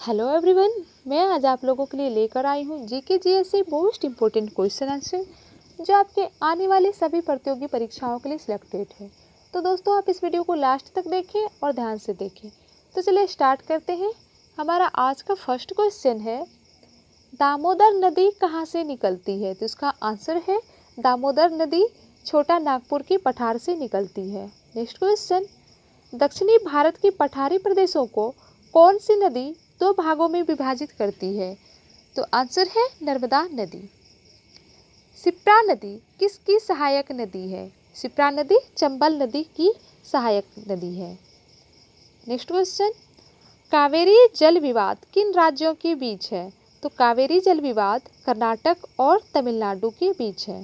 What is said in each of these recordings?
Hello everyone, मैं आज आप लोगों के लिए लेकर आई हूँ GK GSC most important question answer जो आपके आने वाली सभी प्रतियोगी परीक्षाओं के लिए सिलेक्टेड है। तो दोस्तों आप इस वीडियो को लास्ट तक देखें और ध्यान से देखें। तो चलिए स्टार्ट करते हैं। हमारा आज का फर्स्ट क्वेश्चन है, दामोदर नदी कहाँ से निकलती है? तो इसका आंसर है दामोदर नदी छोटा नागपुर की पठार से निकलती है। नेक्स्ट क्वेश्चन, दक्षिणी भारत की पठारी प्रदेशों को कौन सी नदी दो भागों में विभाजित करती है? तो आंसर है नर्मदा नदी। शिप्रा नदी किसकी सहायक नदी है? शिप्रा नदी चंबल नदी की सहायक नदी है। नेक्स्ट क्वेश्चन, कावेरी जल विवाद किन राज्यों के बीच है? तो कावेरी जल विवाद कर्नाटक और तमिलनाडु के बीच है।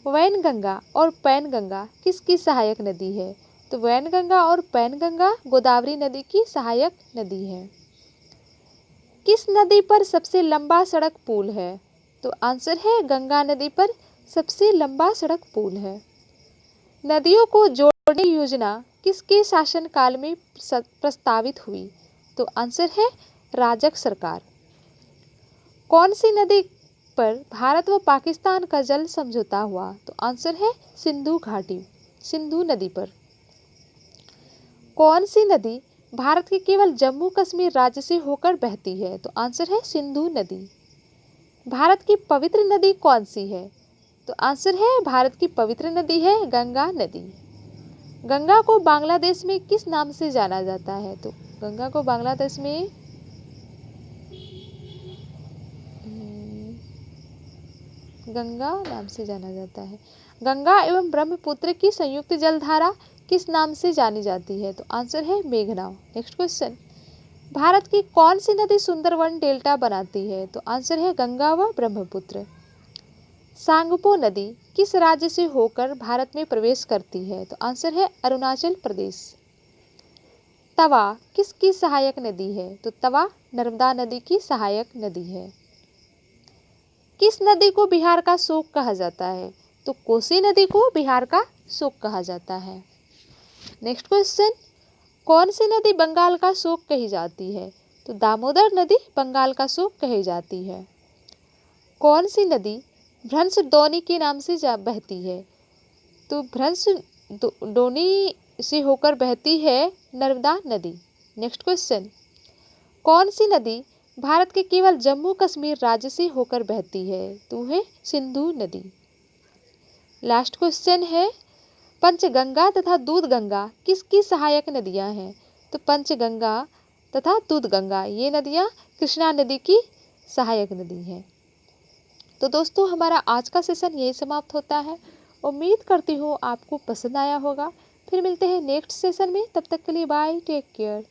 वैनगंगा और पैनगंगा किसकी सहायक नदी है? तो वैनगंगा और पैनगंगा गोदावरी नदी की सहायक नदी है। किस नदी पर सबसे लंबा सड़क पुल है? तो आंसर है गंगा नदी पर सबसे लंबा सड़क पुल है। नदियों को जोड़ने की योजना किसके शासनकाल में प्रस्तावित हुई? तो आंसर है राजग सरकार। कौन सी नदी पर भारत व पाकिस्तान का जल समझौता हुआ? तो आंसर है सिंधु घाटी, सिंधु नदी पर। कौन सी नदी भारत के केवल जम्मू कश्मीर राज्य से होकर बहती है? तो आंसर है सिंधु नदी। भारत की पवित्र नदी कौन सी है? तो आंसर है भारत की पवित्र नदी है गंगा नदी। गंगा को बांग्लादेश में किस नाम से जाना जाता है? तो गंगा को बांग्लादेश में गंगा नाम से जाना जाता है। गंगा एवं ब्रह्मपुत्र की संयुक्त जलधारा किस नाम से जानी जाती है? तो आंसर है मेघना। नेक्स्ट क्वेश्चन, भारत की कौन सी नदी सुंदरवन डेल्टा बनाती है? तो आंसर है गंगा व ब्रह्मपुत्र। सांगपो नदी किस राज्य से होकर भारत में प्रवेश करती है? तो आंसर है अरुणाचल प्रदेश। तवा किसकी सहायक नदी है? तो तवा नर्मदा नदी की सहायक नदी है। किस नदी को बिहार का शोक कहा जाता है? तो कोसी नदी को बिहार का शोक कहा जाता है। नेक्स्ट क्वेश्चन, कौन सी नदी बंगाल का शोक कही जाती है? तो दामोदर नदी बंगाल का शोक कही जाती है। कौन सी नदी भ्रंश डोनी के नाम से बहती है? तो भ्रंश डोनी से होकर बहती है नर्मदा नदी। नेक्स्ट क्वेश्चन, कौन सी नदी भारत के केवल जम्मू कश्मीर राज्य से होकर बहती है? तो है सिंधु नदी। लास्ट क्वेश्चन है, पंचगंगा तथा दूधगंगा किसकी सहायक नदियां हैं? तो पंचगंगा तथा दूधगंगा ये नदियां कृष्णा नदी की सहायक नदी हैं। तो दोस्तों हमारा आज का सेशन यही समाप्त होता है। उम्मीद करती हूँ आपको पसंद आया होगा। फिर मिलते हैं नेक्स्ट सेशन में, तब तक के लिए बाय, टेक केयर।